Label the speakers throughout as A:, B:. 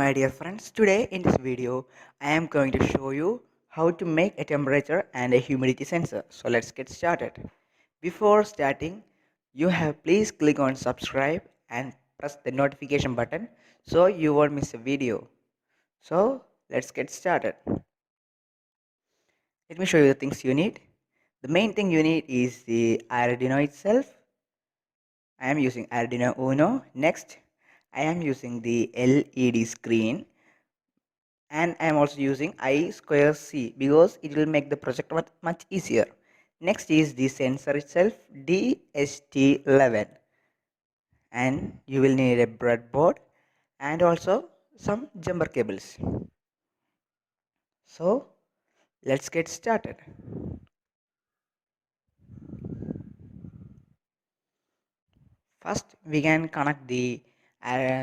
A: my dear friends, today in this video I am going to show you how to make a temperature and a humidity sensor. So let's get started. Before starting, you have please click on subscribe and press the notification button so you won't miss a video. So let's get started. Let me show you the things you need. The main thing you need is the arduino itself. I am using arduino uno. Next, I am using the LED screen, and I am also using I square C because it will make the project much easier. Next is the sensor itself, DHT11, and you will need a breadboard and also some jumper cables. So let's get started. First we can connect the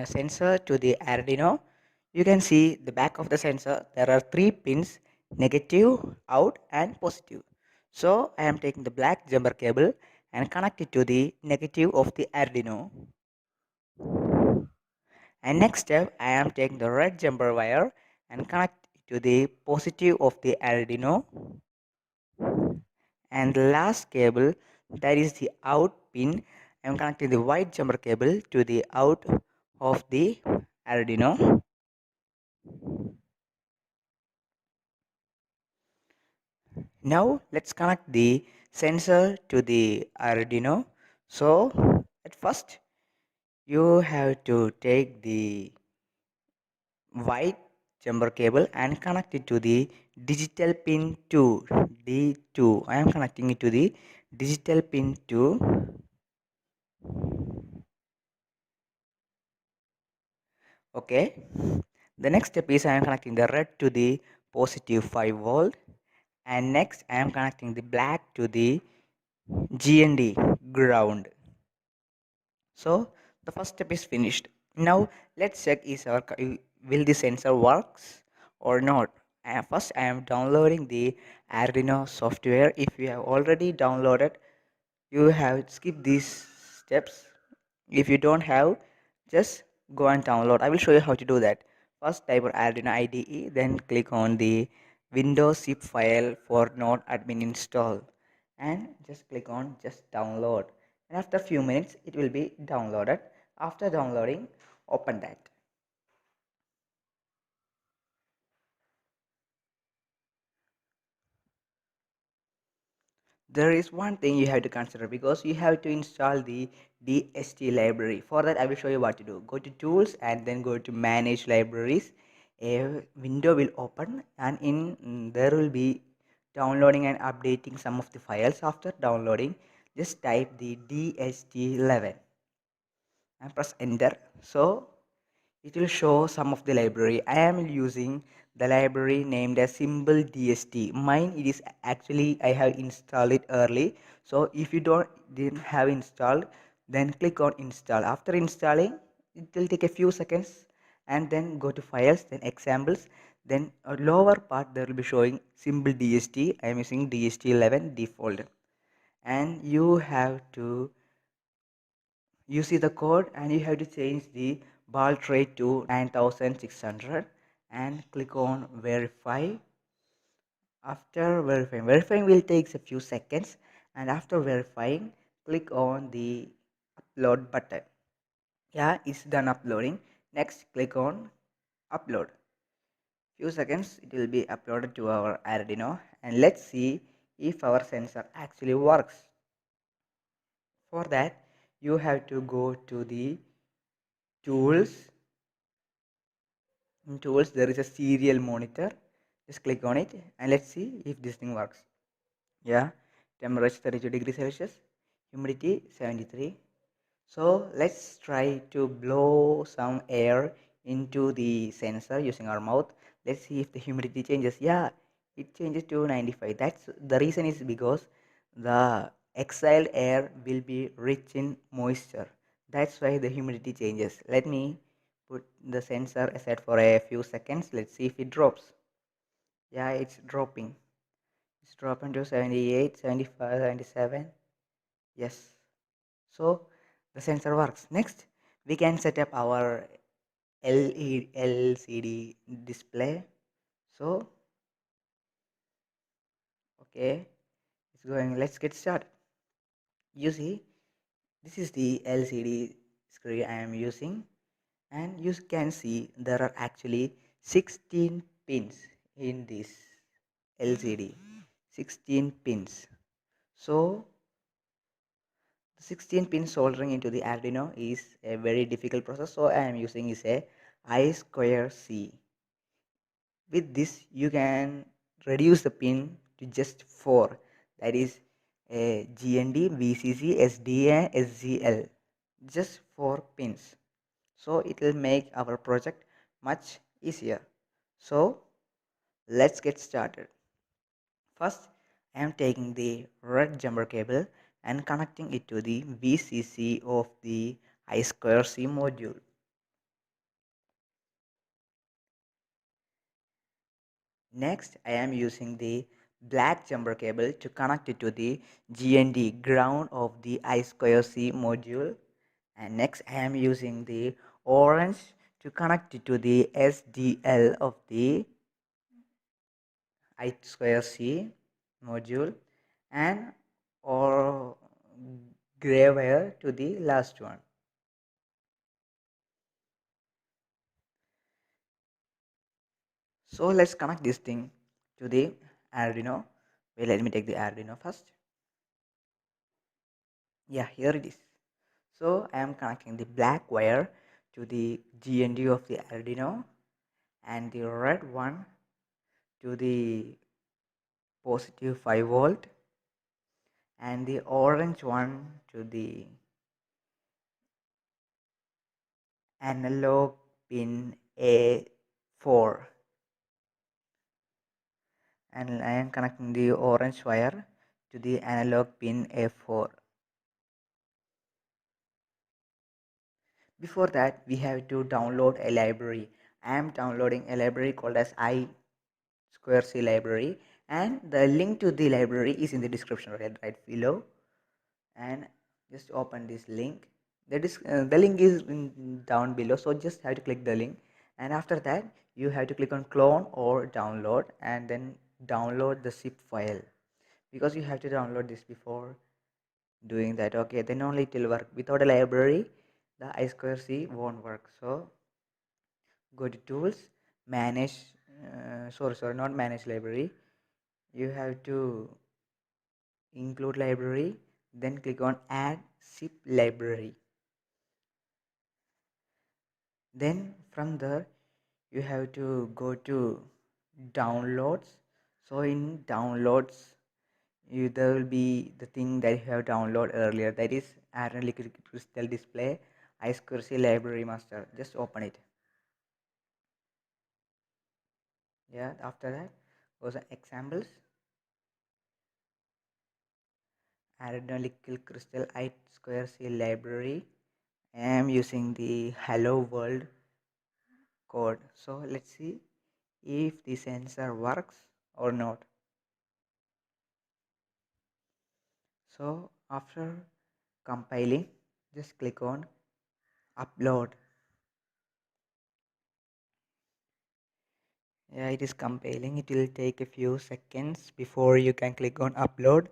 A: sensor to the Arduino. You can see the back of the sensor. There are three pins: negative, out and positive. So I am taking the black jumper cable and connect it to the negative of the Arduino. And next step, I am taking the red jumper wire and connect it to the positive of the Arduino. And the last cable, that is the out pin, I am connecting the white jumper cable to the out of the Arduino. Now let's connect the sensor to the Arduino. So at first you have to take the white jumper cable and connect it to the digital pin 2, D2. I am connecting it to the digital pin 2. Okay. The next step is I am connecting the red to the positive 5 volt, and next I am connecting the black to the GND ground. So the first step is finished. Now let's check will the sensor works or not. First I am downloading the Arduino software. If you have already downloaded, you have skip these steps. If you don't have, just go and download. I will show you how to do that. First type Arduino IDE, then click on the Windows zip file for node admin install, and just click on just download, and after a few minutes it will be downloaded. After downloading, open that. There is one thing you have to consider because you have to install the DHT library. For that I will show you what to do. Go to tools and then go to manage libraries. A window will open, and in there will be downloading and updating some of the files. After downloading, just type the DHT11 and press enter. So it will show some of the library. I am using the library named as symbol DST. Mine it is actually I have installed it early. So if you didn't have installed, then click on install. After installing, it will take a few seconds, and then go to files, then examples, then a lower part there will be showing symbol DST. I am using DST11 default, and you see the code, and you have to change the bulk rate to 9600 and click on verify. After verifying will take a few seconds, and after verifying, click on the upload button. Yeah, it's done uploading. Next, click on upload. Few seconds it will be uploaded to our Arduino, and let's see if our sensor actually works. For that, you have to go to the tools. In tools there is a serial monitor. Just click on it and let's see if this thing works. Yeah, temperature 32 degrees Celsius, humidity 73. So let's try to blow some air into the sensor using our mouth. Let's see if the humidity changes. Yeah, it changes to 95. That's the reason is because the exhaled air will be rich in moisture. That's why the humidity changes. Let me put the sensor aside for a few seconds. Let's see if it drops. Yeah, it's dropping. It's dropping to 78, 75, 77. Yes. So the sensor works. Next, we can set up our LCD display. So okay, it's going. Let's get started. You see, this is the LCD screen I am using, and you can see there are actually 16 pins in this LCD. 16 pins. So the 16 pin soldering into the Arduino is a very difficult process, so I am using is a I square C. With this you can reduce the pin to just 4, that is a GND, VCC, SD and SGL, just 4 pins. So it will make our project much easier. So let's get started. First, I am taking the red jumper cable and connecting it to the VCC of the I2C module. Next, I am using the black jumper cable to connect it to the GND ground of the I2C module. And next, I am using the orange to connect it to the SDL of the I2C module, and or gray wire to the last one. So let's connect this thing to the Arduino. Well, let me take the Arduino first. Yeah, here it is. So I am connecting the black wire to the GND of the Arduino, and the red one to the positive 5 volt, and the orange one to the analog pin A4. And I am connecting the orange wire to the analog pin A4. Before that, we have to download a library. I am downloading a library called as I2C library, and the link to the library is in the description right below. And just open this link. The link is down below, so just have to click the link, and after that you have to click on clone or download, and then download the zip file, because you have to download this before doing that. Okay, then only it will work. Without a library, the I2C won't work. So go to tools, manage, sorry, not manage library. You have to include library, then click on add zip library. Then from there you have to go to downloads. So in downloads, there will be the thing that you have downloaded earlier, that is Arduino Liquid Crystal Display I2C library master. Just open it. Yeah, after that goes examples, Arduino Liquid Crystal I2C library. I am using the hello world code. So let's see if the sensor works or not. So after compiling, just click on upload. Yeah, it is compiling. It will take a few seconds before you can click on upload.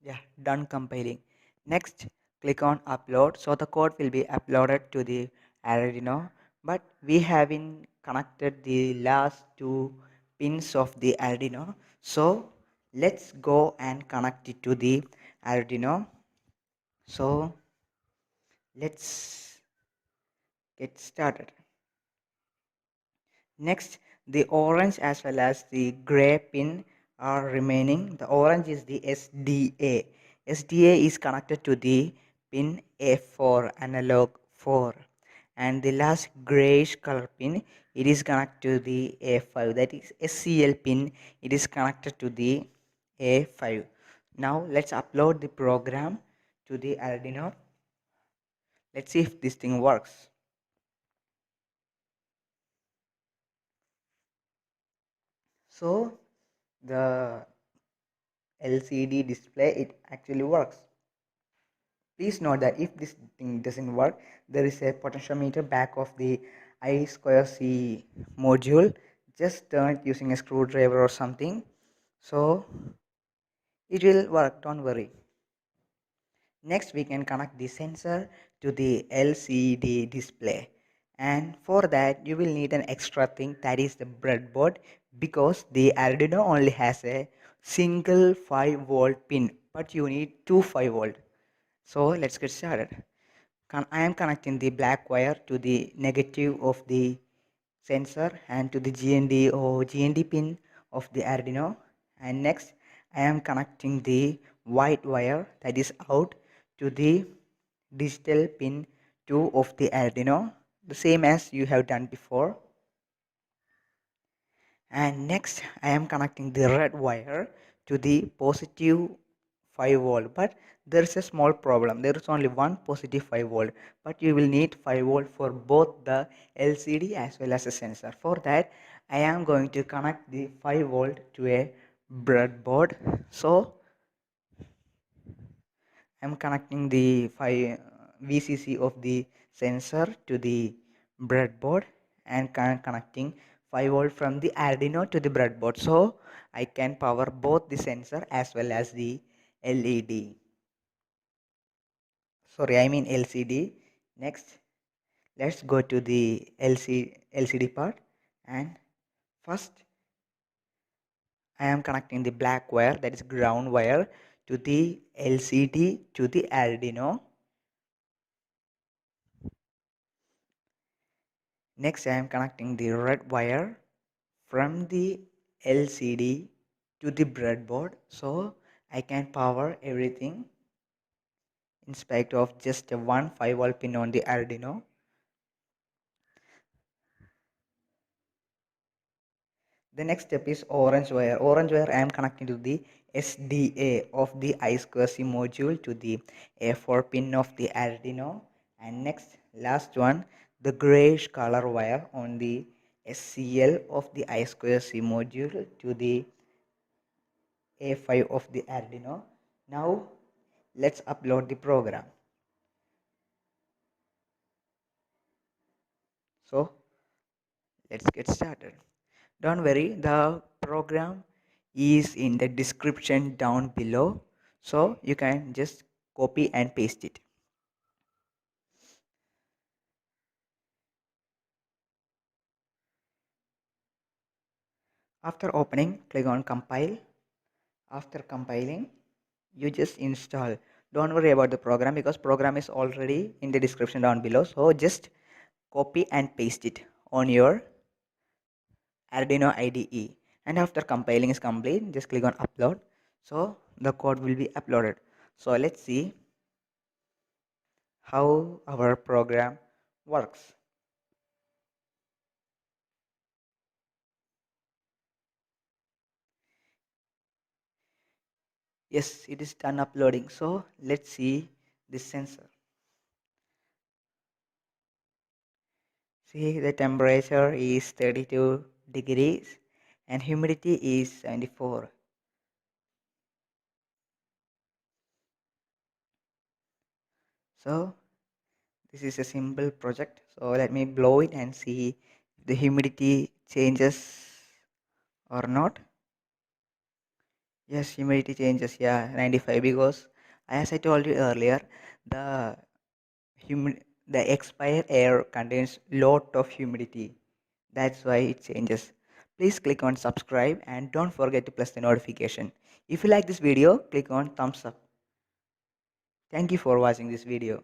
A: Yeah, done compiling. Next, click on upload. So the code will be uploaded to the Arduino, but we haven't connected the last two pins of the Arduino. So let's go and connect it to the Arduino. So let's get started. Next, the orange as well as the gray pin are remaining. The orange is the SDA. SDA is connected to the pin A4, analog 4, and the last grayish color pin, it is connected to the A5, that is SCL pin, it is connected to the A5. Now let's upload the program to the Arduino. Let's see if this thing works. So the LCD display, it actually works. Please note that if this thing doesn't work, there is a potentiometer back of the I2C module. Just turn it using a screwdriver or something, so it will work, don't worry. Next, we can connect the sensor to the LCD display, and for that you will need an extra thing, that is the breadboard, because the Arduino only has a single 5-volt pin, but you need two 5-volt. So let's get started. I am connecting the black wire to the negative of the sensor and to the GND or GND pin of the Arduino, and next I am connecting the white wire, that is out, to the digital pin 2 of the Arduino, the same as you have done before. And next I am connecting the red wire to the positive 5-volt, but there is a small problem, there is only one positive 5-volt, but you will need 5-volt for both the LCD as well as the sensor. For that I am going to connect the 5-volt to a breadboard. So I am connecting the 5 VCC of the sensor to the breadboard and connecting 5-volt from the Arduino to the breadboard, so I can power both the sensor as well as the LED. Sorry, I mean LCD. Next, let's go to the LCD part, and first I am connecting the black wire, that is ground wire, to the LCD to the Arduino. Next, I am connecting the red wire from the LCD to the breadboard, so I can power everything in spite of just a one 5-volt pin on the Arduino. The next step is orange wire. Orange wire I am connecting to the SDA of the I2C module to the A4 pin of the Arduino, and next last one, the grayish color wire on the SCL of the I2C module to the A5 of the Arduino. Now let's upload the program. So let's get started. Don't worry, the program is in the description down below, so you can just copy and paste it. After opening, click on compile. After compiling, you just install. Don't worry about the program because program is already in the description down below, so just copy and paste it on your Arduino IDE. And after compiling is complete, just click on upload, so the code will be uploaded. So let's see how our program works. Yes, it is done uploading. So let's see this sensor. See, the temperature is 32 degrees and humidity is 74. So this is a simple project. So let me blow it and see if the humidity changes or not. Yes, humidity changes. Yeah, 95, because as I told you earlier, the the expired air contains lot of humidity. That's why it changes. Please click on subscribe and don't forget to press the notification. If you like this video, click on thumbs up. Thank you for watching this video.